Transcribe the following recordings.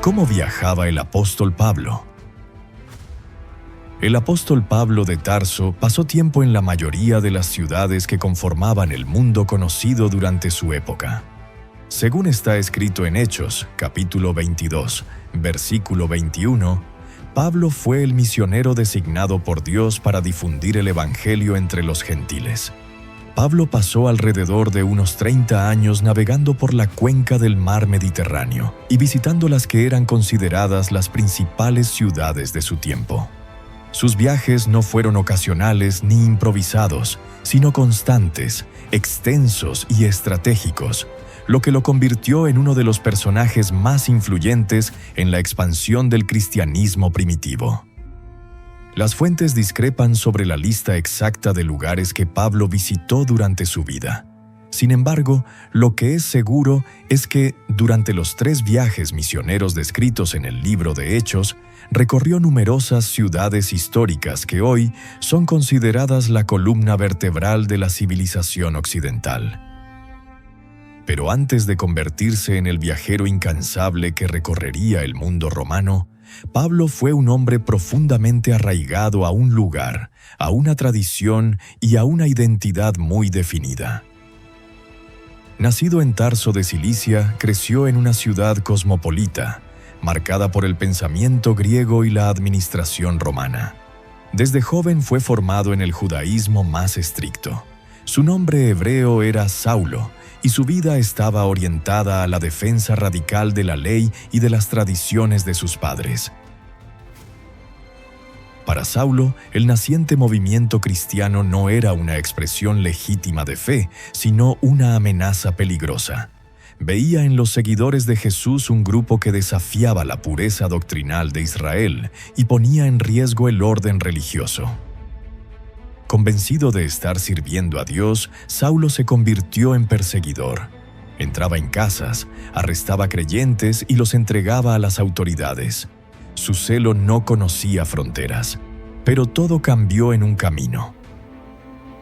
¿Cómo viajaba el apóstol Pablo? El apóstol Pablo de Tarso pasó tiempo en la mayoría de las ciudades que conformaban el mundo conocido durante su época. Según está escrito en Hechos, capítulo 22, versículo 21, Pablo fue el misionero designado por Dios para difundir el evangelio entre los gentiles. Pablo pasó alrededor de unos 30 años navegando por la cuenca del mar Mediterráneo y visitando las que eran consideradas las principales ciudades de su tiempo. Sus viajes no fueron ocasionales ni improvisados, sino constantes, extensos y estratégicos, lo que lo convirtió en uno de los personajes más influyentes en la expansión del cristianismo primitivo. Las fuentes discrepan sobre la lista exacta de lugares que Pablo visitó durante su vida. Sin embargo, lo que es seguro es que, durante los 3 viajes misioneros descritos en el libro de Hechos, recorrió numerosas ciudades históricas que hoy son consideradas la columna vertebral de la civilización occidental. Pero antes de convertirse en el viajero incansable que recorrería el mundo romano, Pablo fue un hombre profundamente arraigado a un lugar, a una tradición y a una identidad muy definida. Nacido en Tarso de Cilicia, creció en una ciudad cosmopolita, marcada por el pensamiento griego y la administración romana. Desde joven fue formado en el judaísmo más estricto. Su nombre hebreo era Saulo, y su vida estaba orientada a la defensa radical de la ley y de las tradiciones de sus padres. Para Saulo, el naciente movimiento cristiano no era una expresión legítima de fe, sino una amenaza peligrosa. Veía en los seguidores de Jesús un grupo que desafiaba la pureza doctrinal de Israel y ponía en riesgo el orden religioso. Convencido de estar sirviendo a Dios, Saulo se convirtió en perseguidor. Entraba en casas, arrestaba creyentes y los entregaba a las autoridades. Su celo no conocía fronteras, pero todo cambió en un camino.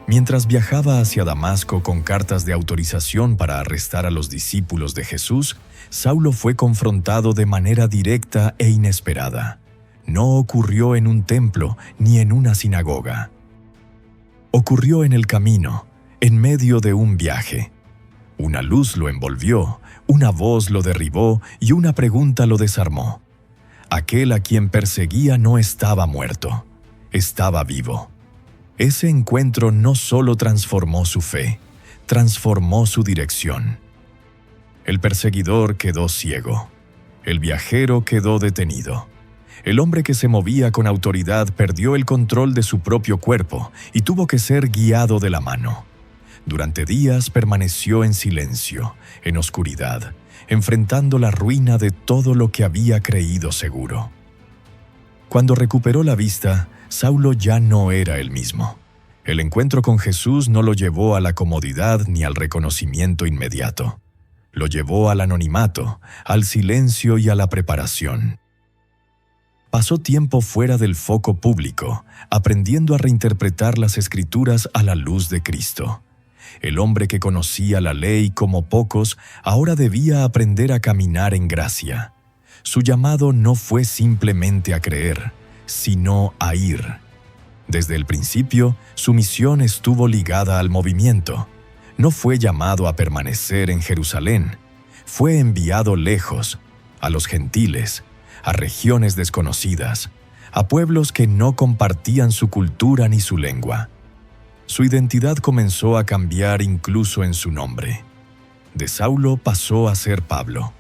Mientras viajaba hacia Damasco con cartas de autorización para arrestar a los discípulos de Jesús, Saulo fue confrontado de manera directa e inesperada. No ocurrió en un templo ni en una sinagoga. Ocurrió en el camino, en medio de un viaje. Una luz lo envolvió, una voz lo derribó y una pregunta lo desarmó. Aquel a quien perseguía no estaba muerto, estaba vivo. Ese encuentro no solo transformó su fe, transformó su dirección. El perseguidor quedó ciego, el viajero quedó detenido. El hombre que se movía con autoridad perdió el control de su propio cuerpo y tuvo que ser guiado de la mano. Durante días permaneció en silencio, en oscuridad, enfrentando la ruina de todo lo que había creído seguro. Cuando recuperó la vista, Saulo ya no era el mismo. El encuentro con Jesús no lo llevó a la comodidad ni al reconocimiento inmediato. Lo llevó al anonimato, al silencio y a la preparación. Pasó tiempo fuera del foco público, aprendiendo a reinterpretar las Escrituras a la luz de Cristo. El hombre que conocía la ley como pocos, ahora debía aprender a caminar en gracia. Su llamado no fue simplemente a creer, sino a ir. Desde el principio, su misión estuvo ligada al movimiento. No fue llamado a permanecer en Jerusalén. Fue enviado lejos, a los gentiles, a regiones desconocidas, a pueblos que no compartían su cultura ni su lengua. Su identidad comenzó a cambiar incluso en su nombre. De Saulo pasó a ser Pablo,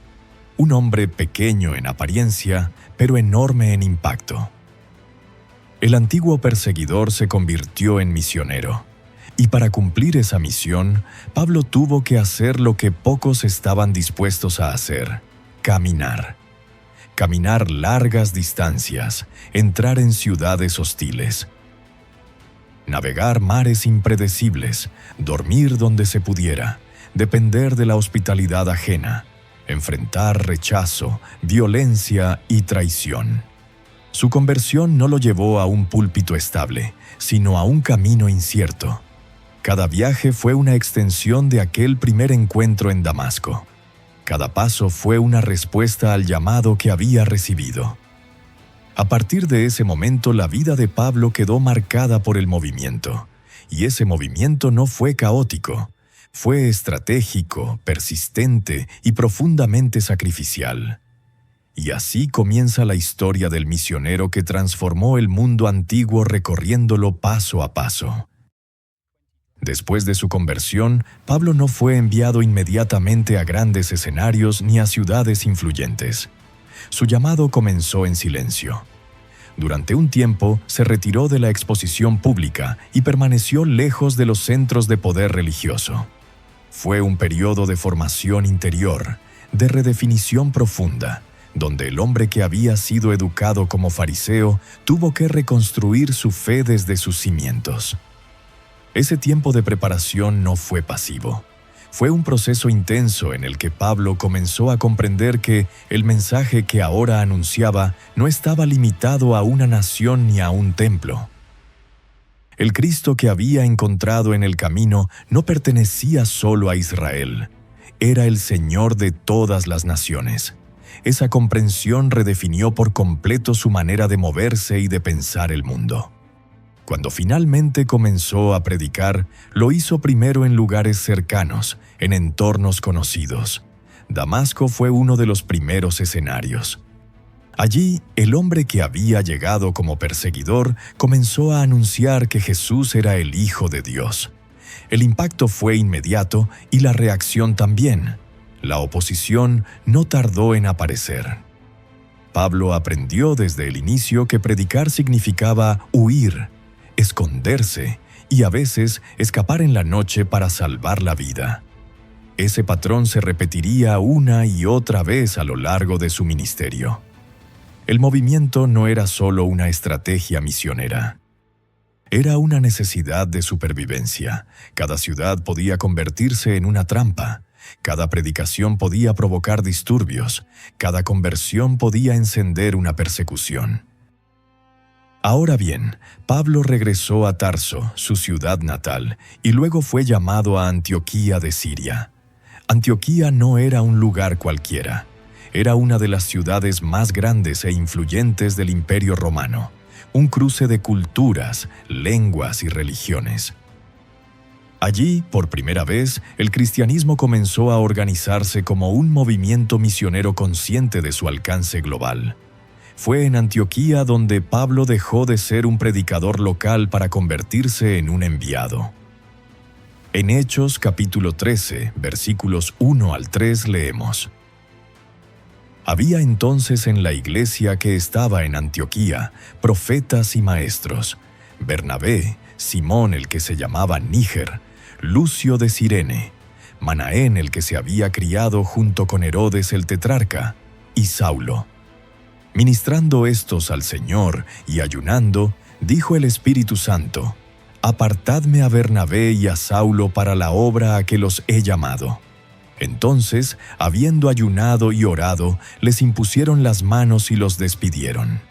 un hombre pequeño en apariencia, pero enorme en impacto. El antiguo perseguidor se convirtió en misionero, y para cumplir esa misión, Pablo tuvo que hacer lo que pocos estaban dispuestos a hacer: caminar. Caminar largas distancias, entrar en ciudades hostiles, navegar mares impredecibles, dormir donde se pudiera, depender de la hospitalidad ajena, enfrentar rechazo, violencia y traición. Su conversión no lo llevó a un púlpito estable, sino a un camino incierto. Cada viaje fue una extensión de aquel primer encuentro en Damasco. Cada paso fue una respuesta al llamado que había recibido. A partir de ese momento, la vida de Pablo quedó marcada por el movimiento. Y ese movimiento no fue caótico. Fue estratégico, persistente y profundamente sacrificial. Y así comienza la historia del misionero que transformó el mundo antiguo recorriéndolo paso a paso. Después de su conversión, Pablo no fue enviado inmediatamente a grandes escenarios ni a ciudades influyentes. Su llamado comenzó en silencio. Durante un tiempo, se retiró de la exposición pública y permaneció lejos de los centros de poder religioso. Fue un periodo de formación interior, de redefinición profunda, donde el hombre que había sido educado como fariseo tuvo que reconstruir su fe desde sus cimientos. Ese tiempo de preparación no fue pasivo. Fue un proceso intenso en el que Pablo comenzó a comprender que el mensaje que ahora anunciaba no estaba limitado a una nación ni a un templo. El Cristo que había encontrado en el camino no pertenecía solo a Israel. Era el Señor de todas las naciones. Esa comprensión redefinió por completo su manera de moverse y de pensar el mundo. Cuando finalmente comenzó a predicar, lo hizo primero en lugares cercanos, en entornos conocidos. Damasco fue uno de los primeros escenarios. Allí, el hombre que había llegado como perseguidor comenzó a anunciar que Jesús era el Hijo de Dios. El impacto fue inmediato y la reacción también. La oposición no tardó en aparecer. Pablo aprendió desde el inicio que predicar significaba huir, esconderse y a veces escapar en la noche para salvar la vida. Ese patrón se repetiría una y otra vez a lo largo de su ministerio. El movimiento no era solo una estrategia misionera. Era una necesidad de supervivencia. Cada ciudad podía convertirse en una trampa. Cada predicación podía provocar disturbios. Cada conversión podía encender una persecución. Ahora bien, Pablo regresó a Tarso, su ciudad natal, y luego fue llamado a Antioquía de Siria. Antioquía no era un lugar cualquiera. Era una de las ciudades más grandes e influyentes del Imperio Romano, un cruce de culturas, lenguas y religiones. Allí, por primera vez, el cristianismo comenzó a organizarse como un movimiento misionero consciente de su alcance global. Fue en Antioquía donde Pablo dejó de ser un predicador local para convertirse en un enviado. En Hechos capítulo 13, versículos 1 al 3 leemos: Había entonces en la iglesia que estaba en Antioquía profetas y maestros: Bernabé, Simón el que se llamaba Níger, Lucio de Cirene, Manaén el que se había criado junto con Herodes el tetrarca, y Saulo. Ministrando estos al Señor y ayunando, dijo el Espíritu Santo: Apartadme a Bernabé y a Saulo para la obra a que los he llamado. Entonces, habiendo ayunado y orado, les impusieron las manos y los despidieron.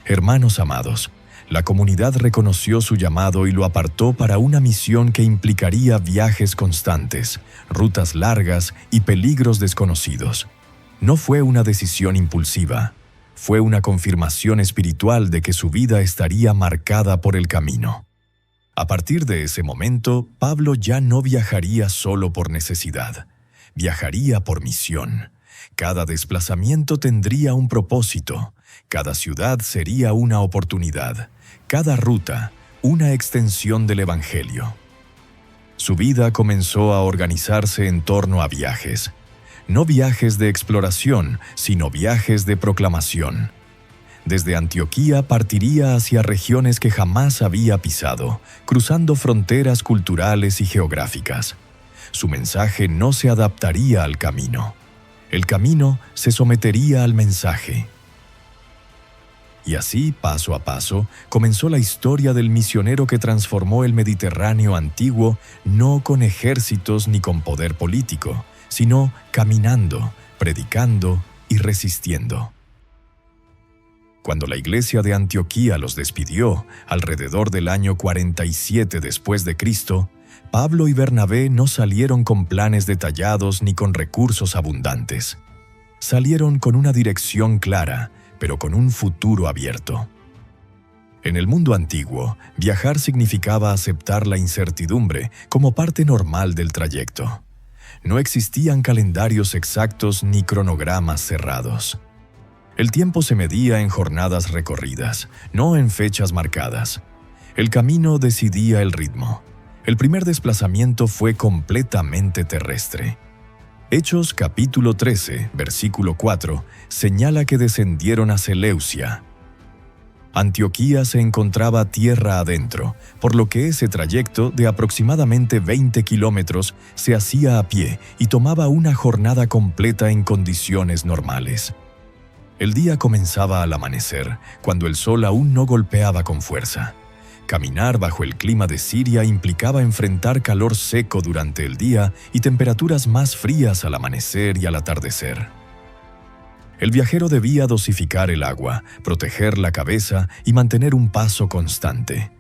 Hermanos amados, la comunidad reconoció su llamado y lo apartó para una misión que implicaría viajes constantes, rutas largas y peligros desconocidos. No fue una decisión impulsiva, fue una confirmación espiritual de que su vida estaría marcada por el camino. A partir de ese momento, Pablo ya no viajaría solo por necesidad, viajaría por misión. Cada desplazamiento tendría un propósito, cada ciudad sería una oportunidad, cada ruta una extensión del Evangelio. Su vida comenzó a organizarse en torno a viajes. No viajes de exploración, sino viajes de proclamación. Desde Antioquía partiría hacia regiones que jamás había pisado, cruzando fronteras culturales y geográficas. Su mensaje no se adaptaría al camino. El camino se sometería al mensaje. Y así, paso a paso, comenzó la historia del misionero que transformó el Mediterráneo antiguo no con ejércitos ni con poder político, sino caminando, predicando y resistiendo. Cuando la iglesia de Antioquía los despidió, alrededor del año 47 después de Cristo, Pablo y Bernabé no salieron con planes detallados ni con recursos abundantes. Salieron con una dirección clara, pero con un futuro abierto. En el mundo antiguo, viajar significaba aceptar la incertidumbre como parte normal del trayecto. No existían calendarios exactos ni cronogramas cerrados. El tiempo se medía en jornadas recorridas, no en fechas marcadas. El camino decidía el ritmo. El primer desplazamiento fue completamente terrestre. Hechos capítulo 13, versículo 4, señala que descendieron a Seleucia. Antioquía se encontraba tierra adentro, por lo que ese trayecto de aproximadamente 20 kilómetros se hacía a pie y tomaba una jornada completa en condiciones normales. El día comenzaba al amanecer, cuando el sol aún no golpeaba con fuerza. Caminar bajo el clima de Siria implicaba enfrentar calor seco durante el día y temperaturas más frías al amanecer y al atardecer. El viajero debía dosificar el agua, proteger la cabeza y mantener un paso constante.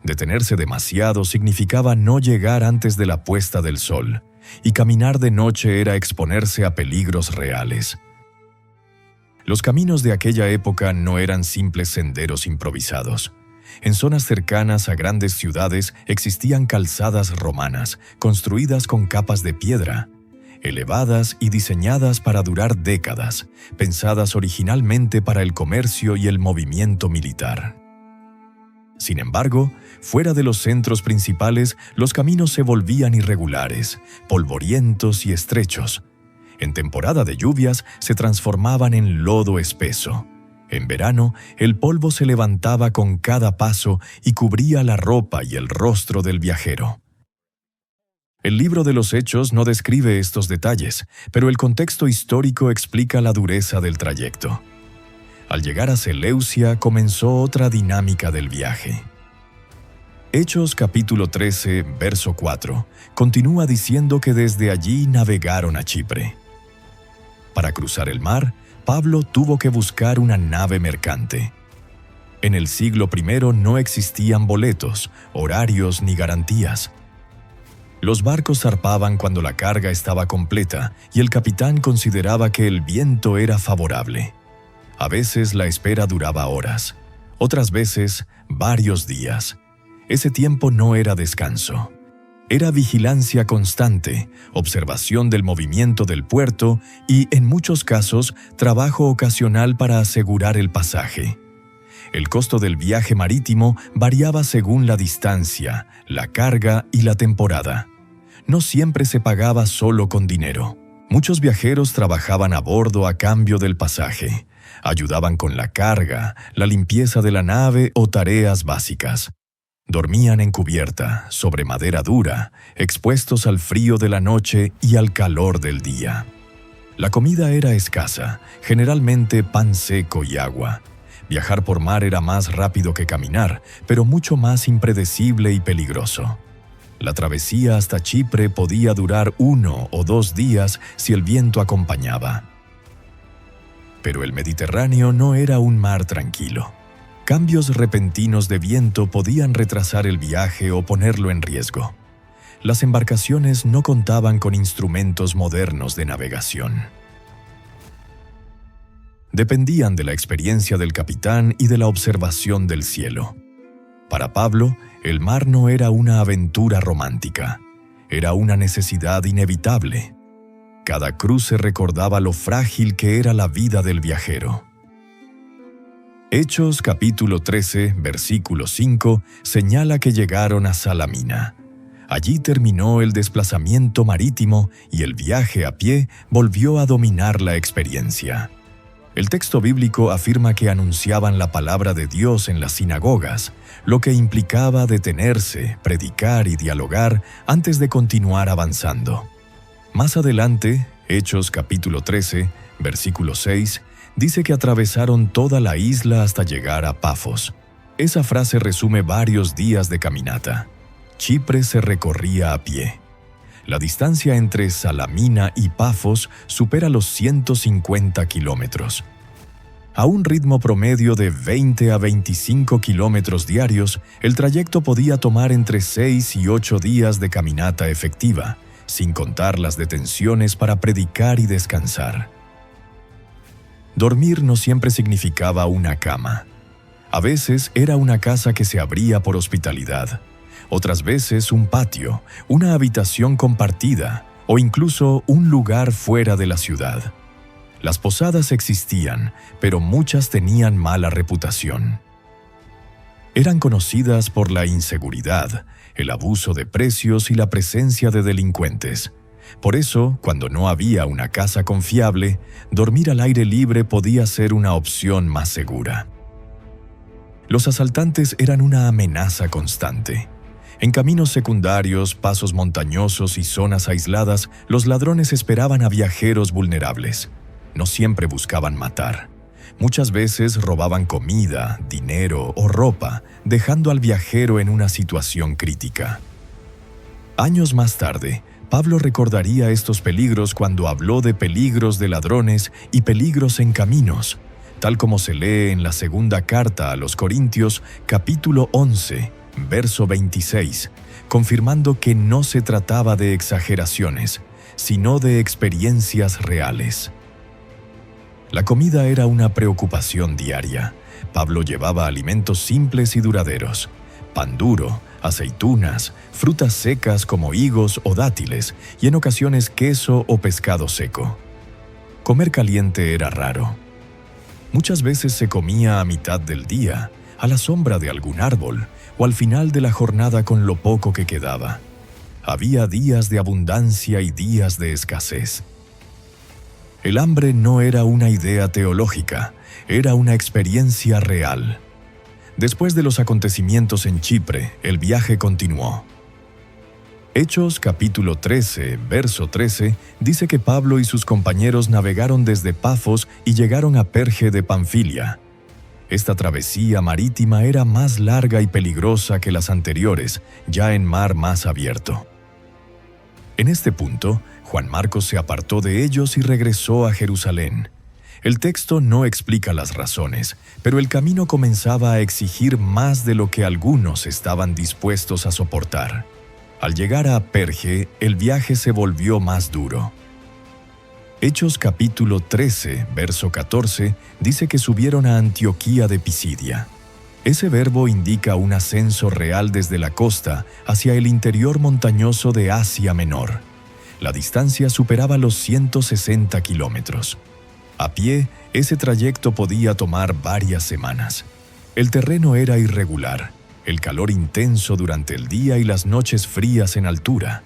Detenerse demasiado significaba no llegar antes de la puesta del sol, y caminar de noche era exponerse a peligros reales. Los caminos de aquella época no eran simples senderos improvisados. En zonas cercanas a grandes ciudades existían calzadas romanas, construidas con capas de piedra, elevadas y diseñadas para durar décadas, pensadas originalmente para el comercio y el movimiento militar. Sin embargo, fuera de los centros principales, los caminos se volvían irregulares, polvorientos y estrechos. En temporada de lluvias se transformaban en lodo espeso. En verano, el polvo se levantaba con cada paso y cubría la ropa y el rostro del viajero. El libro de los Hechos no describe estos detalles, pero el contexto histórico explica la dureza del trayecto. Al llegar a Seleucia comenzó otra dinámica del viaje. Hechos capítulo 13, verso 4, continúa diciendo que desde allí navegaron a Chipre. Para cruzar el mar, Pablo tuvo que buscar una nave mercante. En el siglo I no existían boletos, horarios ni garantías. Los barcos zarpaban cuando la carga estaba completa y el capitán consideraba que el viento era favorable. A veces la espera duraba horas, otras veces varios días. Ese tiempo no era descanso. Era vigilancia constante, observación del movimiento del puerto y, en muchos casos, trabajo ocasional para asegurar el pasaje. El costo del viaje marítimo variaba según la distancia, la carga y la temporada. No siempre se pagaba solo con dinero. Muchos viajeros trabajaban a bordo a cambio del pasaje. Ayudaban con la carga, la limpieza de la nave o tareas básicas. Dormían en cubierta, sobre madera dura, expuestos al frío de la noche y al calor del día. La comida era escasa, generalmente pan seco y agua. Viajar por mar era más rápido que caminar, pero mucho más impredecible y peligroso. La travesía hasta Chipre podía durar 1 o 2 días si el viento acompañaba. Pero el Mediterráneo no era un mar tranquilo. Cambios repentinos de viento podían retrasar el viaje o ponerlo en riesgo. Las embarcaciones no contaban con instrumentos modernos de navegación. Dependían de la experiencia del capitán y de la observación del cielo. Para Pablo, el mar no era una aventura romántica, era una necesidad inevitable. Cada cruce recordaba lo frágil que era la vida del viajero. Hechos capítulo 13, versículo 5, señala que llegaron a Salamina. Allí terminó el desplazamiento marítimo y el viaje a pie volvió a dominar la experiencia. El texto bíblico afirma que anunciaban la palabra de Dios en las sinagogas, lo que implicaba detenerse, predicar y dialogar antes de continuar avanzando. Más adelante, Hechos capítulo 13, versículo 6, dice que atravesaron toda la isla hasta llegar a Pafos. Esa frase resume varios días de caminata. Chipre se recorría a pie. La distancia entre Salamina y Pafos supera los 150 kilómetros. A un ritmo promedio de 20 a 25 kilómetros diarios, el trayecto podía tomar entre 6 y 8 días de caminata efectiva, sin contar las detenciones para predicar y descansar. Dormir no siempre significaba una cama. A veces era una casa que se abría por hospitalidad, otras veces un patio, una habitación compartida o incluso un lugar fuera de la ciudad. Las posadas existían, pero muchas tenían mala reputación. Eran conocidas por la inseguridad, el abuso de precios y la presencia de delincuentes. Por eso, cuando no había una casa confiable, dormir al aire libre podía ser una opción más segura. Los asaltantes eran una amenaza constante. En caminos secundarios, pasos montañosos y zonas aisladas, los ladrones esperaban a viajeros vulnerables. No siempre buscaban matar. Muchas veces robaban comida, dinero o ropa, dejando al viajero en una situación crítica. Años más tarde, Pablo recordaría estos peligros cuando habló de peligros de ladrones y peligros en caminos, tal como se lee en la segunda carta a los Corintios, capítulo 11, verso 26, confirmando que no se trataba de exageraciones, sino de experiencias reales. La comida era una preocupación diaria. Pablo llevaba alimentos simples y duraderos: pan duro, aceitunas, frutas secas como higos o dátiles, y en ocasiones queso o pescado seco. Comer caliente era raro. Muchas veces se comía a mitad del día, a la sombra de algún árbol, o al final de la jornada con lo poco que quedaba. Había días de abundancia y días de escasez. El hambre no era una idea teológica, era una experiencia real. Después de los acontecimientos en Chipre, el viaje continuó. Hechos capítulo 13, verso 13, dice que Pablo y sus compañeros navegaron desde Pafos y llegaron a Perge de Panfilia. Esta travesía marítima era más larga y peligrosa que las anteriores, ya en mar más abierto. En este punto, Juan Marcos se apartó de ellos y regresó a Jerusalén. El texto no explica las razones, pero el camino comenzaba a exigir más de lo que algunos estaban dispuestos a soportar. Al llegar a Perge, el viaje se volvió más duro. Hechos capítulo 13, verso 14, dice que subieron a Antioquía de Pisidia. Ese verbo indica un ascenso real desde la costa hacia el interior montañoso de Asia Menor. La distancia superaba los 160 kilómetros. A pie, ese trayecto podía tomar varias semanas. El terreno era irregular, el calor intenso durante el día y las noches frías en altura.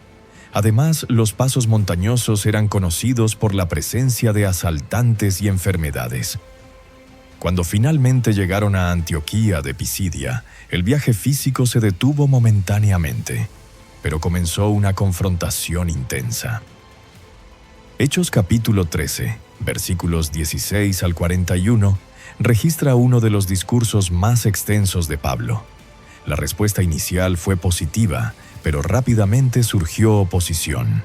Además, los pasos montañosos eran conocidos por la presencia de asaltantes y enfermedades. Cuando finalmente llegaron a Antioquía de Pisidia, el viaje físico se detuvo momentáneamente, pero comenzó una confrontación intensa. Hechos capítulo 13, versículos 16 al 41, registra uno de los discursos más extensos de Pablo. La respuesta inicial fue positiva, pero rápidamente surgió oposición.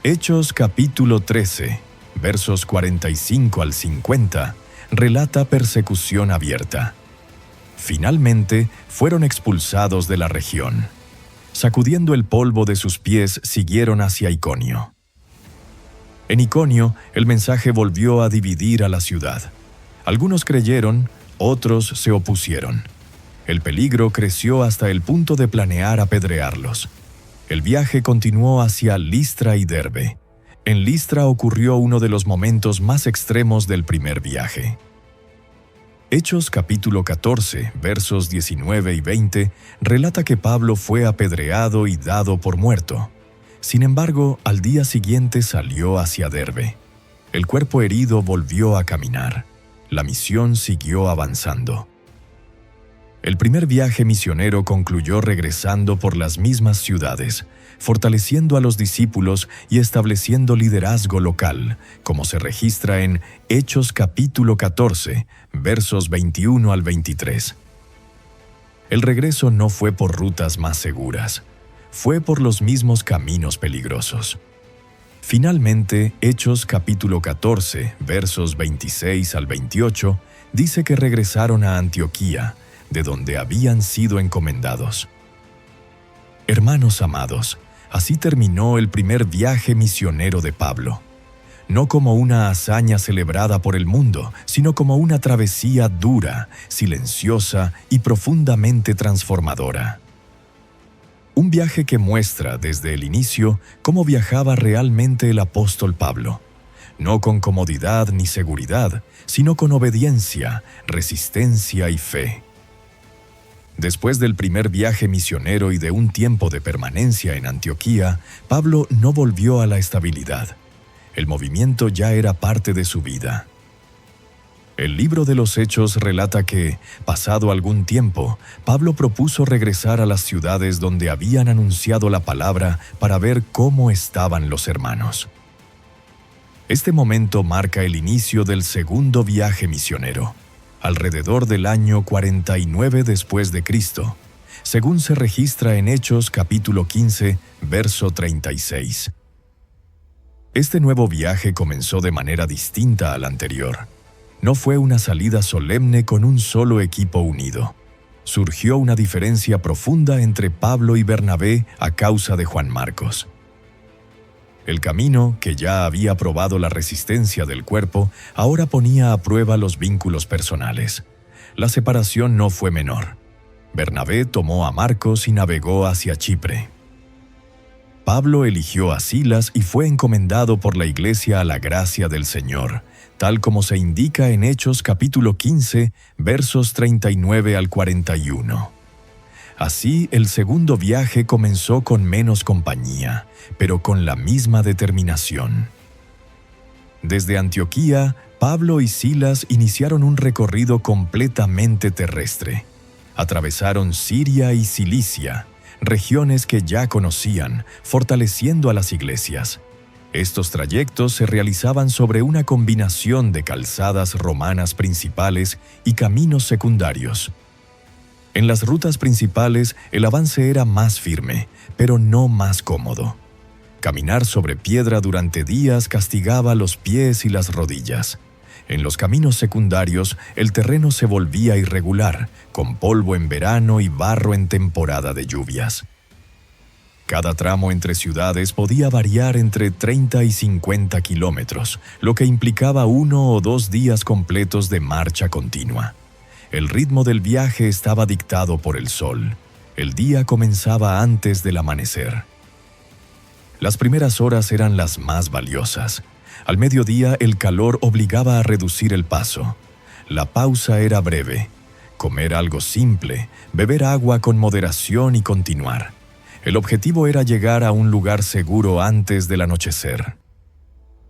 Hechos capítulo 13, versos 45 al 50, relata persecución abierta. Finalmente, fueron expulsados de la región. Sacudiendo el polvo de sus pies, siguieron hacia Iconio. En Iconio, el mensaje volvió a dividir a la ciudad. Algunos creyeron, otros se opusieron. El peligro creció hasta el punto de planear apedrearlos. El viaje continuó hacia Listra y Derbe. En Listra ocurrió uno de los momentos más extremos del primer viaje. Hechos capítulo 14, versos 19 y 20, relata que Pablo fue apedreado y dado por muerto. Sin embargo, al día siguiente salió hacia Derbe. El cuerpo herido volvió a caminar. La misión siguió avanzando. El primer viaje misionero concluyó regresando por las mismas ciudades, fortaleciendo a los discípulos y estableciendo liderazgo local, como se registra en Hechos capítulo 14, versos 21 al 23. El regreso no fue por rutas más seguras, fue por los mismos caminos peligrosos. Finalmente, Hechos capítulo 14, versos 26 al 28, dice que regresaron a Antioquía, de donde habían sido encomendados. Hermanos amados, así terminó el primer viaje misionero de Pablo. No como una hazaña celebrada por el mundo, sino como una travesía dura, silenciosa y profundamente transformadora. Un viaje que muestra desde el inicio cómo viajaba realmente el apóstol Pablo, no con comodidad ni seguridad, sino con obediencia, resistencia y fe. Después del primer viaje misionero y de un tiempo de permanencia en Antioquía, Pablo no volvió a la estabilidad. El movimiento ya era parte de su vida. El libro de los Hechos relata que, pasado algún tiempo, Pablo propuso regresar a las ciudades donde habían anunciado la palabra para ver cómo estaban los hermanos. Este momento marca el inicio del segundo viaje misionero, alrededor del año 49 después de Cristo, según se registra en Hechos capítulo 15, verso 36. Este nuevo viaje comenzó de manera distinta al anterior. No fue una salida solemne con un solo equipo unido. Surgió una diferencia profunda entre Pablo y Bernabé a causa de Juan Marcos. El camino, que ya había probado la resistencia del cuerpo, ahora ponía a prueba los vínculos personales. La separación no fue menor. Bernabé tomó a Marcos y navegó hacia Chipre. Pablo eligió a Silas y fue encomendado por la Iglesia a la gracia del Señor, tal como se indica en Hechos capítulo 15, versos 39 al 41. Así, el segundo viaje comenzó con menos compañía, pero con la misma determinación. Desde Antioquía, Pablo y Silas iniciaron un recorrido completamente terrestre. Atravesaron Siria y Cilicia, regiones que ya conocían, fortaleciendo a las iglesias. Estos trayectos se realizaban sobre una combinación de calzadas romanas principales y caminos secundarios. En las rutas principales, el avance era más firme, pero no más cómodo. Caminar sobre piedra durante días castigaba los pies y las rodillas. En los caminos secundarios, el terreno se volvía irregular, con polvo en verano y barro en temporada de lluvias. Cada tramo entre ciudades podía variar entre 30 y 50 kilómetros, lo que implicaba 1 o 2 días completos de marcha continua. El ritmo del viaje estaba dictado por el sol. El día comenzaba antes del amanecer. Las primeras horas eran las más valiosas. Al mediodía, el calor obligaba a reducir el paso. La pausa era breve. Comer algo simple, beber agua con moderación y continuar. El objetivo era llegar a un lugar seguro antes del anochecer.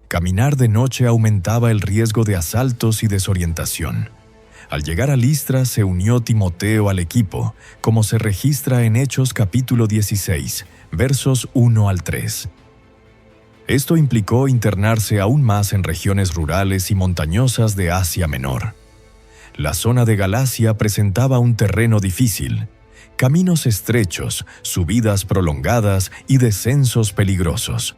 Caminar de noche aumentaba el riesgo de asaltos y desorientación. Al llegar a Listra se unió Timoteo al equipo, como se registra en Hechos capítulo 16, versos 1 al 3. Esto implicó internarse aún más en regiones rurales y montañosas de Asia Menor. La zona de Galacia presentaba un terreno difícil, caminos estrechos, subidas prolongadas y descensos peligrosos.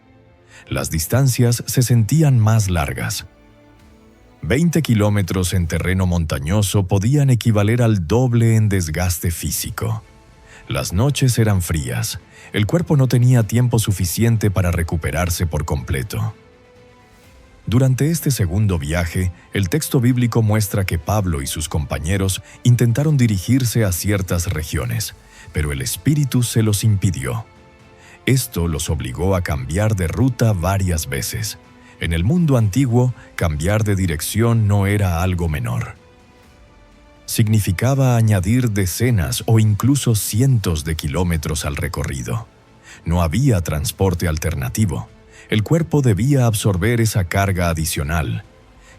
Las distancias se sentían más largas. 20 kilómetros en terreno montañoso podían equivaler al doble en desgaste físico. Las noches eran frías. El cuerpo no tenía tiempo suficiente para recuperarse por completo. Durante este segundo viaje, el texto bíblico muestra que Pablo y sus compañeros intentaron dirigirse a ciertas regiones, pero el Espíritu se los impidió. Esto los obligó a cambiar de ruta varias veces. En el mundo antiguo, cambiar de dirección no era algo menor. Significaba añadir decenas o incluso cientos de kilómetros al recorrido. No había transporte alternativo. El cuerpo debía absorber esa carga adicional.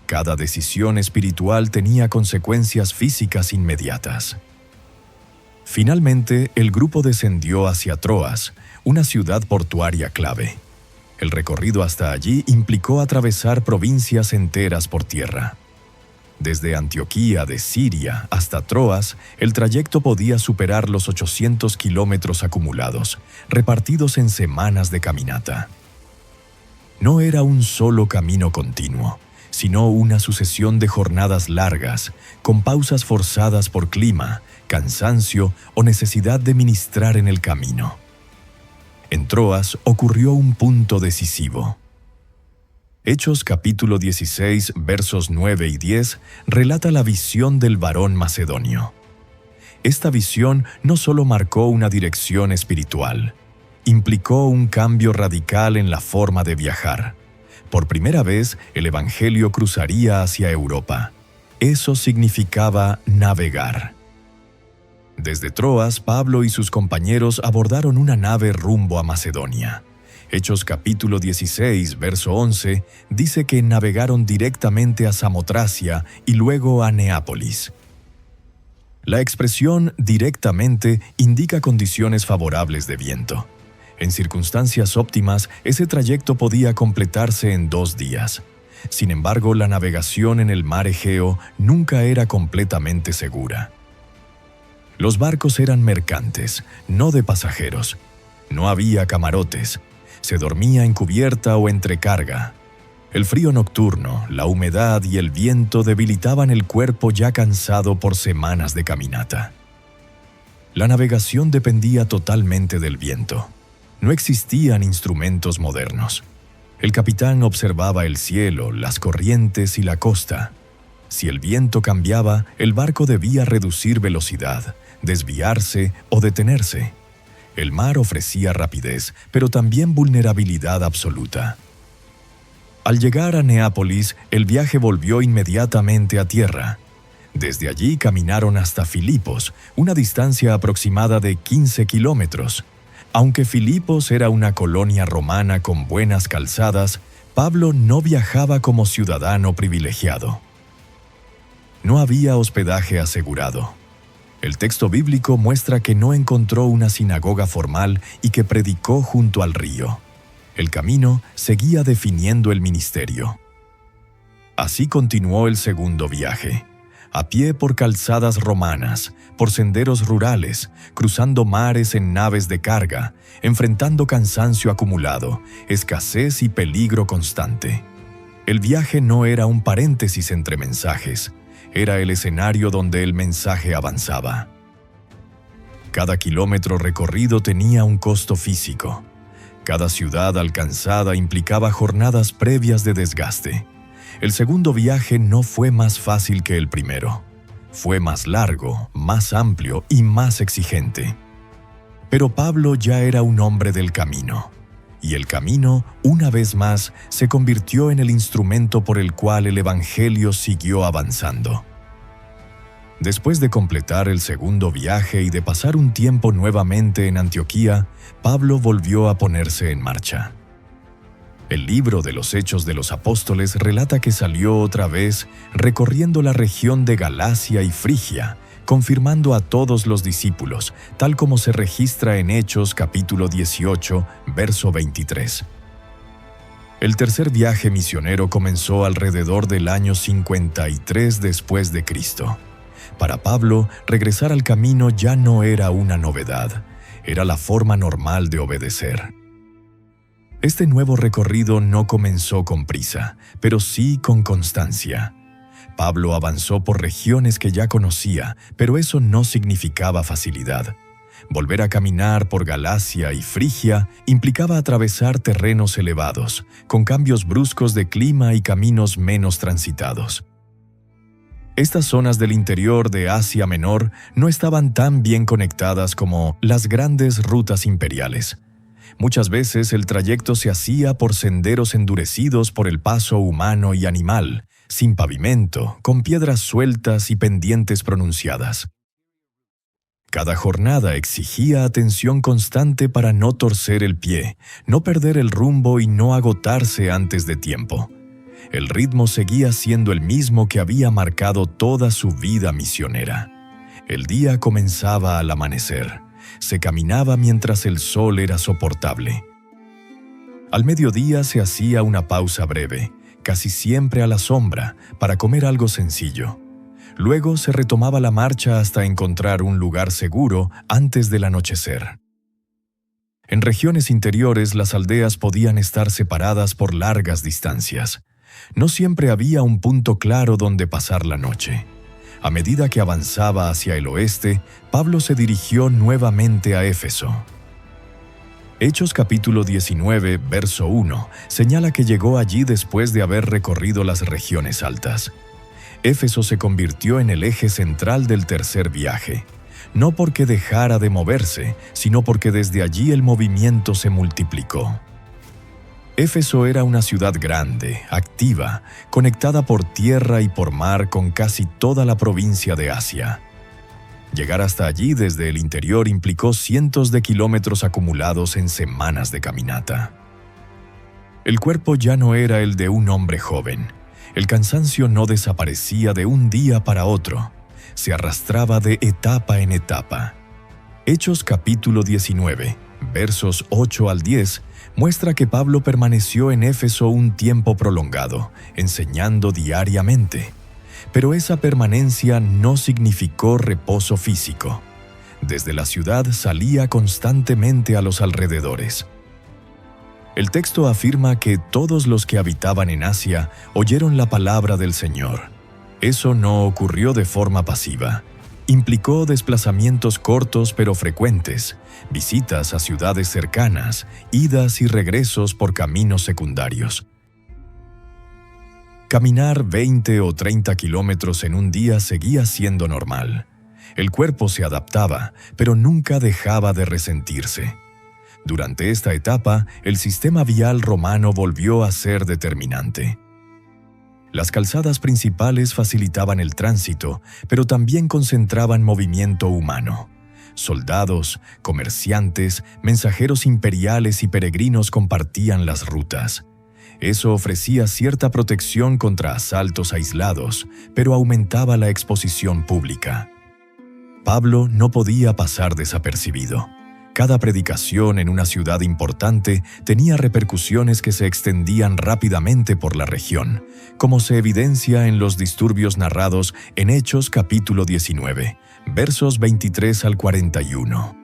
Cada decisión espiritual tenía consecuencias físicas inmediatas. Finalmente, el grupo descendió hacia Troas, una ciudad portuaria clave. El recorrido hasta allí implicó atravesar provincias enteras por tierra. Desde Antioquía de Siria hasta Troas, el trayecto podía superar los 800 kilómetros acumulados, repartidos en semanas de caminata. No era un solo camino continuo, sino una sucesión de jornadas largas, con pausas forzadas por clima, cansancio o necesidad de ministrar en el camino. En Troas ocurrió un punto decisivo. Hechos capítulo 16, versos 9 y 10 relata la visión del varón macedonio. Esta visión no solo marcó una dirección espiritual, implicó un cambio radical en la forma de viajar. Por primera vez, el Evangelio cruzaría hacia Europa. Eso significaba navegar. Desde Troas, Pablo y sus compañeros abordaron una nave rumbo a Macedonia. Hechos capítulo 16, verso 11, dice que navegaron directamente a Samotracia y luego a Neápolis. La expresión directamente indica condiciones favorables de viento. En circunstancias óptimas, ese trayecto podía completarse en 2 días. Sin embargo, la navegación en el mar Egeo nunca era completamente segura. Los barcos eran mercantes, no de pasajeros. No había camarotes. Se dormía en cubierta o entre carga. El frío nocturno, la humedad y el viento debilitaban el cuerpo ya cansado por semanas de caminata. La navegación dependía totalmente del viento. No existían instrumentos modernos. El capitán observaba el cielo, las corrientes y la costa. Si el viento cambiaba, el barco debía reducir velocidad, desviarse o detenerse. El mar ofrecía rapidez, pero también vulnerabilidad absoluta. Al llegar a Neápolis, el viaje volvió inmediatamente a tierra. Desde allí caminaron hasta Filipos, una distancia aproximada de 15 kilómetros. Aunque Filipos era una colonia romana con buenas calzadas, Pablo no viajaba como ciudadano privilegiado. No había hospedaje asegurado. El texto bíblico muestra que no encontró una sinagoga formal y que predicó junto al río. El camino seguía definiendo el ministerio. Así continuó el segundo viaje, a pie por calzadas romanas, por senderos rurales, cruzando mares en naves de carga, enfrentando cansancio acumulado, escasez y peligro constante. El viaje no era un paréntesis entre mensajes, era el escenario donde el mensaje avanzaba. Cada kilómetro recorrido tenía un costo físico. Cada ciudad alcanzada implicaba jornadas previas de desgaste. El segundo viaje no fue más fácil que el primero. Fue más largo, más amplio y más exigente. Pero Pablo ya era un hombre del camino. Y el camino, una vez más, se convirtió en el instrumento por el cual el Evangelio siguió avanzando. Después de completar el segundo viaje y de pasar un tiempo nuevamente en Antioquía, Pablo volvió a ponerse en marcha. El libro de los Hechos de los Apóstoles relata que salió otra vez recorriendo la región de Galacia y Frigia, confirmando a todos los discípulos, tal como se registra en Hechos capítulo 18, verso 23. El tercer viaje misionero comenzó alrededor del año 53 después de Cristo. Para Pablo, regresar al camino ya no era una novedad, era la forma normal de obedecer. Este nuevo recorrido no comenzó con prisa, pero sí con constancia. Pablo avanzó por regiones que ya conocía, pero eso no significaba facilidad. Volver a caminar por Galacia y Frigia implicaba atravesar terrenos elevados, con cambios bruscos de clima y caminos menos transitados. Estas zonas del interior de Asia Menor no estaban tan bien conectadas como las grandes rutas imperiales. Muchas veces el trayecto se hacía por senderos endurecidos por el paso humano y animal, sin pavimento, con piedras sueltas y pendientes pronunciadas. Cada jornada exigía atención constante para no torcer el pie, no perder el rumbo y no agotarse antes de tiempo. El ritmo seguía siendo el mismo que había marcado toda su vida misionera. El día comenzaba al amanecer. Se caminaba mientras el sol era soportable. Al mediodía se hacía una pausa breve, casi siempre a la sombra, para comer algo sencillo. Luego se retomaba la marcha hasta encontrar un lugar seguro antes del anochecer. En regiones interiores, las aldeas podían estar separadas por largas distancias. No siempre había un punto claro donde pasar la noche. A medida que avanzaba hacia el oeste, Pablo se dirigió nuevamente a Éfeso. Hechos capítulo 19, verso 1, señala que llegó allí después de haber recorrido las regiones altas. Éfeso se convirtió en el eje central del tercer viaje, no porque dejara de moverse, sino porque desde allí el movimiento se multiplicó. Éfeso era una ciudad grande, activa, conectada por tierra y por mar con casi toda la provincia de Asia. Llegar hasta allí desde el interior implicó cientos de kilómetros acumulados en semanas de caminata. El cuerpo ya no era el de un hombre joven. El cansancio no desaparecía de un día para otro. Se arrastraba de etapa en etapa. Hechos capítulo 19, versos 8 al 10, muestra que Pablo permaneció en Éfeso un tiempo prolongado, enseñando diariamente. Pero esa permanencia no significó reposo físico. Desde la ciudad salía constantemente a los alrededores. El texto afirma que todos los que habitaban en Asia oyeron la palabra del Señor. Eso no ocurrió de forma pasiva. Implicó desplazamientos cortos pero frecuentes, visitas a ciudades cercanas, idas y regresos por caminos secundarios. Caminar 20 o 30 kilómetros en un día seguía siendo normal. El cuerpo se adaptaba, pero nunca dejaba de resentirse. Durante esta etapa, el sistema vial romano volvió a ser determinante. Las calzadas principales facilitaban el tránsito, pero también concentraban movimiento humano. Soldados, comerciantes, mensajeros imperiales y peregrinos compartían las rutas. Eso ofrecía cierta protección contra asaltos aislados, pero aumentaba la exposición pública. Pablo no podía pasar desapercibido. Cada predicación en una ciudad importante tenía repercusiones que se extendían rápidamente por la región, como se evidencia en los disturbios narrados en Hechos capítulo 19, versos 23 al 41.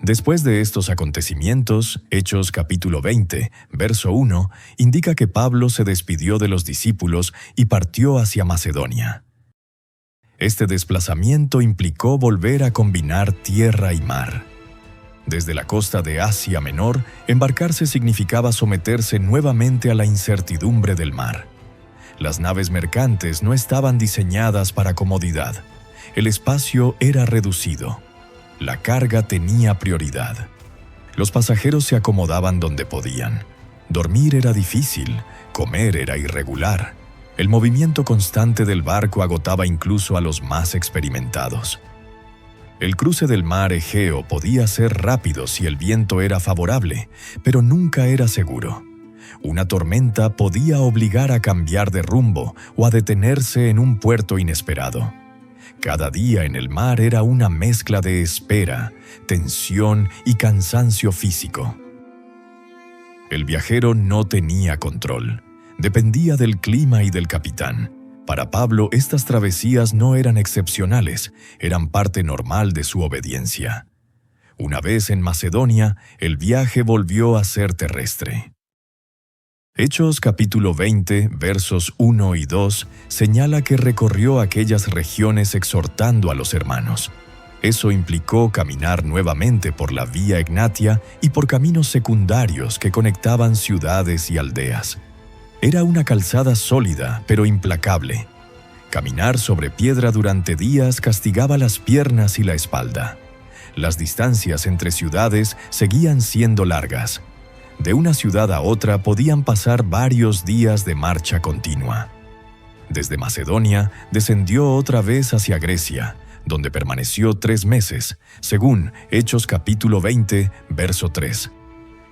Después de estos acontecimientos, Hechos capítulo 20, verso 1, indica que Pablo se despidió de los discípulos y partió hacia Macedonia. Este desplazamiento implicó volver a combinar tierra y mar. Desde la costa de Asia Menor, embarcarse significaba someterse nuevamente a la incertidumbre del mar. Las naves mercantes no estaban diseñadas para comodidad. El espacio era reducido. La carga tenía prioridad. Los pasajeros se acomodaban donde podían. Dormir era difícil, comer era irregular. El movimiento constante del barco agotaba incluso a los más experimentados. El cruce del mar Egeo podía ser rápido si el viento era favorable, pero nunca era seguro. Una tormenta podía obligar a cambiar de rumbo o a detenerse en un puerto inesperado. Cada día en el mar era una mezcla de espera, tensión y cansancio físico. El viajero no tenía control. Dependía del clima y del capitán. Para Pablo, estas travesías no eran excepcionales, eran parte normal de su obediencia. Una vez en Macedonia, el viaje volvió a ser terrestre. Hechos capítulo 20, versos 1 y 2, señala que recorrió aquellas regiones exhortando a los hermanos. Eso implicó caminar nuevamente por la Vía Egnatia y por caminos secundarios que conectaban ciudades y aldeas. Era una calzada sólida, pero implacable. Caminar sobre piedra durante días castigaba las piernas y la espalda. Las distancias entre ciudades seguían siendo largas. De una ciudad a otra podían pasar varios días de marcha continua. Desde Macedonia descendió otra vez hacia Grecia, donde permaneció 3 meses, según Hechos capítulo 20, verso 3.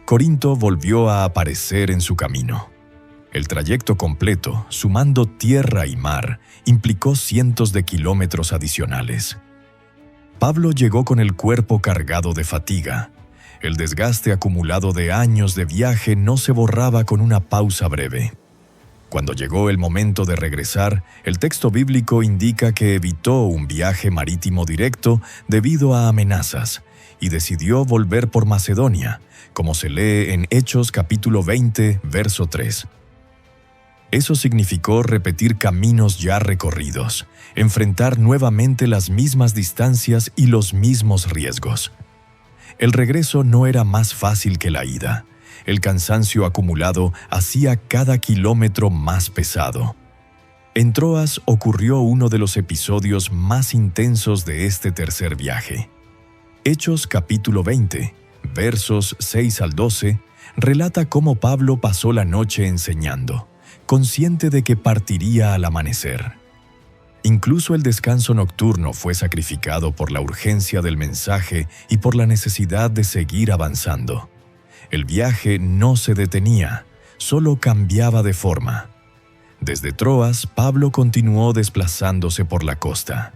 Corinto volvió a aparecer en su camino. El trayecto completo, sumando tierra y mar, implicó cientos de kilómetros adicionales. Pablo llegó con el cuerpo cargado de fatiga. El desgaste acumulado de años de viaje no se borraba con una pausa breve. Cuando llegó el momento de regresar, el texto bíblico indica que evitó un viaje marítimo directo debido a amenazas y decidió volver por Macedonia, como se lee en Hechos capítulo 20, verso 3. Eso significó repetir caminos ya recorridos, enfrentar nuevamente las mismas distancias y los mismos riesgos. El regreso no era más fácil que la ida. El cansancio acumulado hacía cada kilómetro más pesado. En Troas ocurrió uno de los episodios más intensos de este tercer viaje. Hechos capítulo 20, versos 6 al 12, relata cómo Pablo pasó la noche enseñando, consciente de que partiría al amanecer. Incluso el descanso nocturno fue sacrificado por la urgencia del mensaje y por la necesidad de seguir avanzando. El viaje no se detenía, solo cambiaba de forma. Desde Troas, Pablo continuó desplazándose por la costa.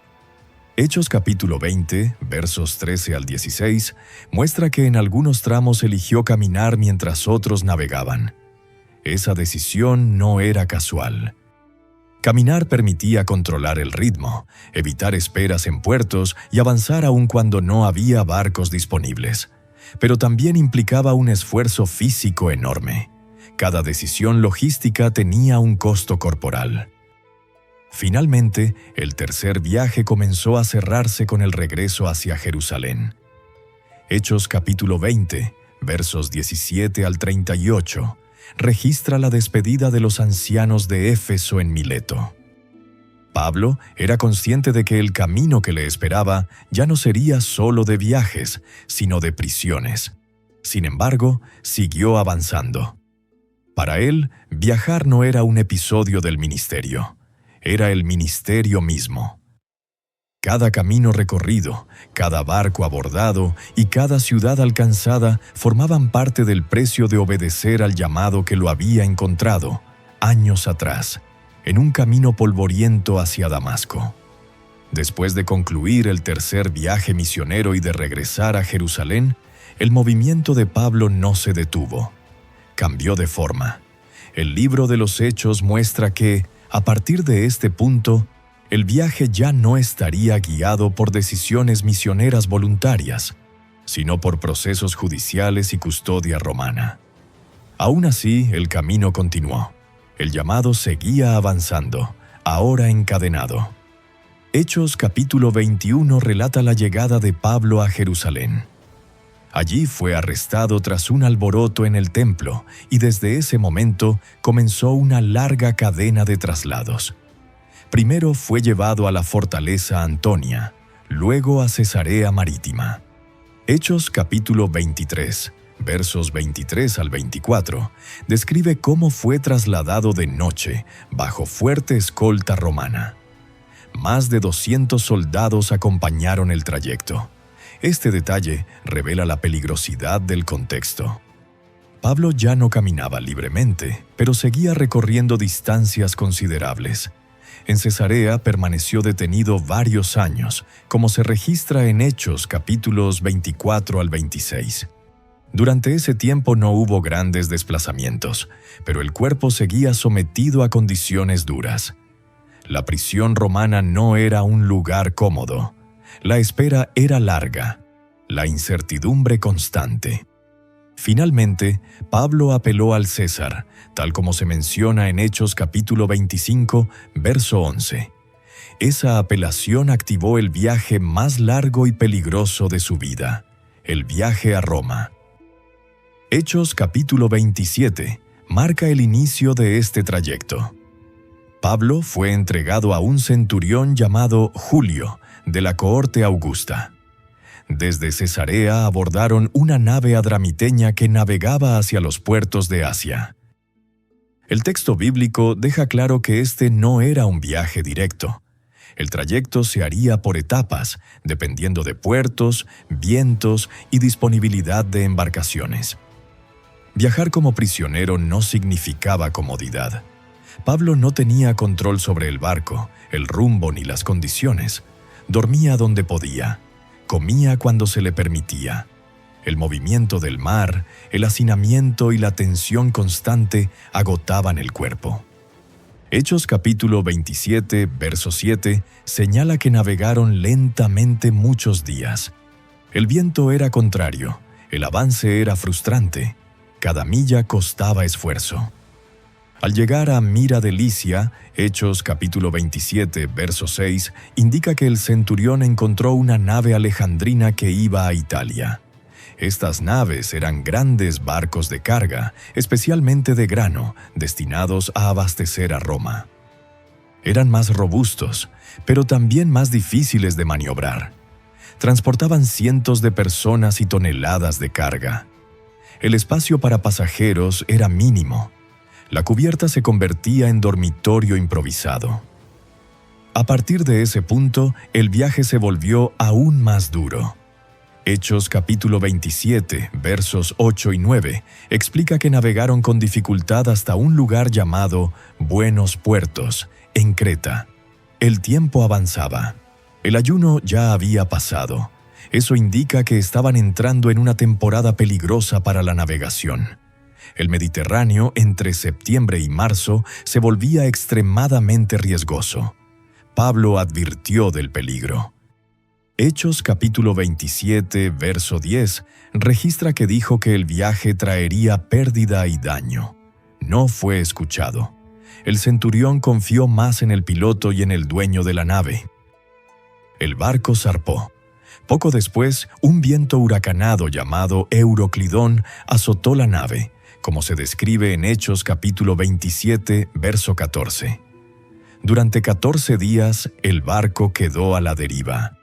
Hechos capítulo 20, versos 13 al 16, muestra que en algunos tramos eligió caminar mientras otros navegaban. Esa decisión no era casual. Caminar permitía controlar el ritmo, evitar esperas en puertos y avanzar aun cuando no había barcos disponibles. Pero también implicaba un esfuerzo físico enorme. Cada decisión logística tenía un costo corporal. Finalmente, el tercer viaje comenzó a cerrarse con el regreso hacia Jerusalén. Hechos capítulo 20, versos 17 al 38, registra la despedida de los ancianos de Éfeso en Mileto. Pablo era consciente de que el camino que le esperaba ya no sería solo de viajes, sino de prisiones. Sin embargo, siguió avanzando. Para él, viajar no era un episodio del ministerio, era el ministerio mismo. Cada camino recorrido, cada barco abordado y cada ciudad alcanzada formaban parte del precio de obedecer al llamado que lo había encontrado, años atrás, en un camino polvoriento hacia Damasco. Después de concluir el tercer viaje misionero y de regresar a Jerusalén, el movimiento de Pablo no se detuvo. Cambió de forma. El libro de los Hechos muestra que, a partir de este punto, el viaje ya no estaría guiado por decisiones misioneras voluntarias, sino por procesos judiciales y custodia romana. Aún así, el camino continuó. El llamado seguía avanzando, ahora encadenado. Hechos capítulo 21 relata la llegada de Pablo a Jerusalén. Allí fue arrestado tras un alboroto en el templo y desde ese momento comenzó una larga cadena de traslados. Primero fue llevado a la fortaleza Antonia, luego a Cesarea Marítima. Hechos capítulo 23, versos 23 al 24, describe cómo fue trasladado de noche, bajo fuerte escolta romana. Más de 200 soldados acompañaron el trayecto. Este detalle revela la peligrosidad del contexto. Pablo ya no caminaba libremente, pero seguía recorriendo distancias considerables. En Cesarea permaneció detenido varios años, como se registra en Hechos capítulos 24 al 26. Durante ese tiempo no hubo grandes desplazamientos, pero el cuerpo seguía sometido a condiciones duras. La prisión romana no era un lugar cómodo. La espera era larga, la incertidumbre constante. Finalmente, Pablo apeló al César, tal como se menciona en Hechos capítulo 25, verso 11. Esa apelación activó el viaje más largo y peligroso de su vida, el viaje a Roma. Hechos capítulo 27 marca el inicio de este trayecto. Pablo fue entregado a un centurión llamado Julio, de la cohorte Augusta. Desde Cesarea abordaron una nave adramiteña que navegaba hacia los puertos de Asia. El texto bíblico deja claro que este no era un viaje directo. El trayecto se haría por etapas, dependiendo de puertos, vientos y disponibilidad de embarcaciones. Viajar como prisionero no significaba comodidad. Pablo no tenía control sobre el barco, el rumbo ni las condiciones. Dormía donde podía. Comía cuando se le permitía. El movimiento del mar, el hacinamiento y la tensión constante agotaban el cuerpo. Hechos capítulo 27, verso 7, señala que navegaron lentamente muchos días. El viento era contrario, el avance era frustrante, cada milla costaba esfuerzo. Al llegar a Mira de Licia, Hechos capítulo 27, verso 6, indica que el centurión encontró una nave alejandrina que iba a Italia. Estas naves eran grandes barcos de carga, especialmente de grano, destinados a abastecer a Roma. Eran más robustos, pero también más difíciles de maniobrar. Transportaban cientos de personas y toneladas de carga. El espacio para pasajeros era mínimo. La cubierta se convertía en dormitorio improvisado. A partir de ese punto, el viaje se volvió aún más duro. Hechos capítulo 27, versos 8 y 9, explica que navegaron con dificultad hasta un lugar llamado Buenos Puertos, en Creta. El tiempo avanzaba. El ayuno ya había pasado. Eso indica que estaban entrando en una temporada peligrosa para la navegación. El Mediterráneo, entre septiembre y marzo, se volvía extremadamente riesgoso. Pablo advirtió del peligro. Hechos capítulo 27, verso 10, registra que dijo que el viaje traería pérdida y daño. No fue escuchado. El centurión confió más en el piloto y en el dueño de la nave. El barco zarpó. Poco después, un viento huracanado llamado Euroclidón azotó la nave, como se describe en Hechos capítulo 27, verso 14. Durante 14 días, el barco quedó a la deriva.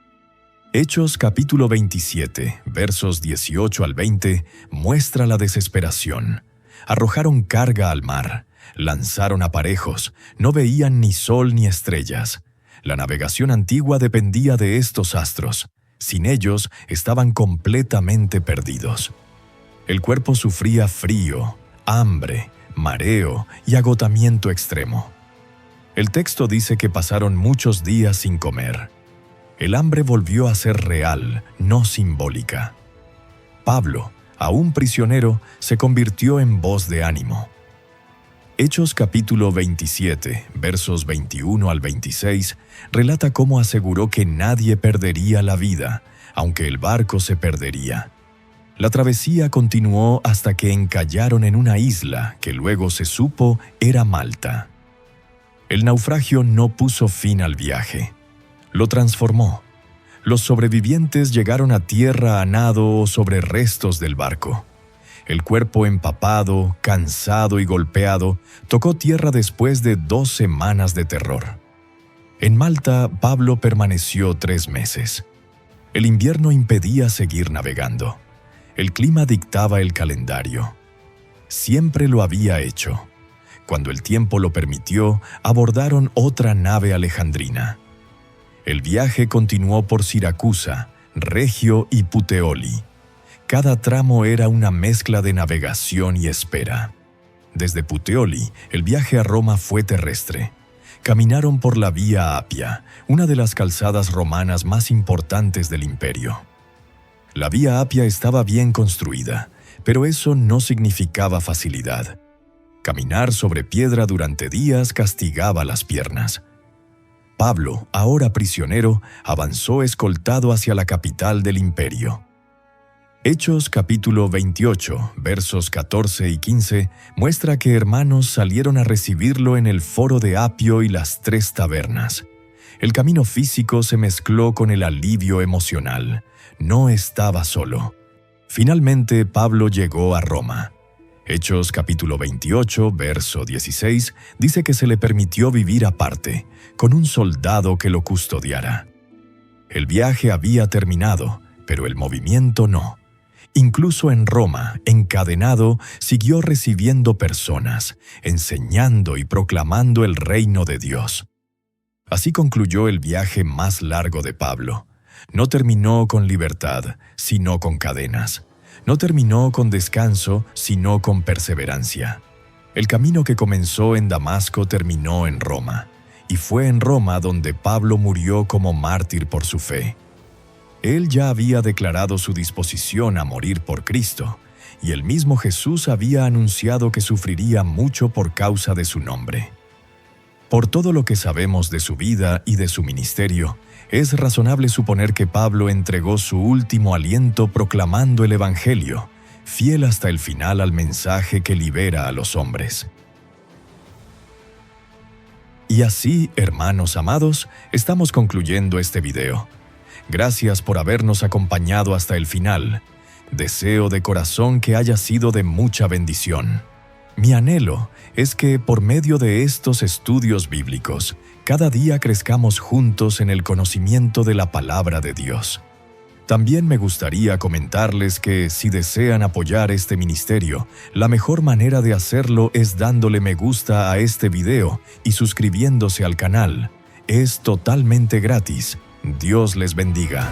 Hechos capítulo 27, versos 18 al 20, muestra la desesperación. Arrojaron carga al mar, lanzaron aparejos, no veían ni sol ni estrellas. La navegación antigua dependía de estos astros. Sin ellos, estaban completamente perdidos. El cuerpo sufría frío, hambre, mareo y agotamiento extremo. El texto dice que pasaron muchos días sin comer. El hambre volvió a ser real, no simbólica. Pablo, aún prisionero, se convirtió en voz de ánimo. Hechos capítulo 27, versos 21 al 26, relata cómo aseguró que nadie perdería la vida, aunque el barco se perdería. La travesía continuó hasta que encallaron en una isla que luego se supo era Malta. El naufragio no puso fin al viaje. Lo transformó. Los sobrevivientes llegaron a tierra a nado o sobre restos del barco. El cuerpo empapado, cansado y golpeado, tocó tierra después de 2 semanas de terror. En Malta, Pablo permaneció 3 meses. El invierno impedía seguir navegando. El clima dictaba el calendario. Siempre lo había hecho. Cuando el tiempo lo permitió, abordaron otra nave alejandrina. El viaje continuó por Siracusa, Regio y Puteoli. Cada tramo era una mezcla de navegación y espera. Desde Puteoli, el viaje a Roma fue terrestre. Caminaron por la Vía Apia, una de las calzadas romanas más importantes del imperio. La Vía Apia estaba bien construida, pero eso no significaba facilidad. Caminar sobre piedra durante días castigaba las piernas. Pablo, ahora prisionero, avanzó escoltado hacia la capital del imperio. Hechos capítulo 28, versos 14 y 15, muestra que hermanos salieron a recibirlo en el foro de Apio y las 3 tabernas. El camino físico se mezcló con el alivio emocional. No estaba solo. Finalmente, Pablo llegó a Roma. Hechos capítulo 28, verso 16, dice que se le permitió vivir aparte, con un soldado que lo custodiara. El viaje había terminado, pero el movimiento no. Incluso en Roma, encadenado, siguió recibiendo personas, enseñando y proclamando el reino de Dios. Así concluyó el viaje más largo de Pablo. No terminó con libertad, sino con cadenas. No terminó con descanso, sino con perseverancia. El camino que comenzó en Damasco terminó en Roma, y fue en Roma donde Pablo murió como mártir por su fe. Él ya había declarado su disposición a morir por Cristo, y el mismo Jesús había anunciado que sufriría mucho por causa de su nombre. Por todo lo que sabemos de su vida y de su ministerio, es razonable suponer que Pablo entregó su último aliento proclamando el Evangelio, fiel hasta el final al mensaje que libera a los hombres. Y así, hermanos amados, estamos concluyendo este video. Gracias por habernos acompañado hasta el final. Deseo de corazón que haya sido de mucha bendición. Mi anhelo es que, por medio de estos estudios bíblicos, cada día crezcamos juntos en el conocimiento de la palabra de Dios. También me gustaría comentarles que, si desean apoyar este ministerio, la mejor manera de hacerlo es dándole me gusta a este video y suscribiéndose al canal. Es totalmente gratis. Dios les bendiga.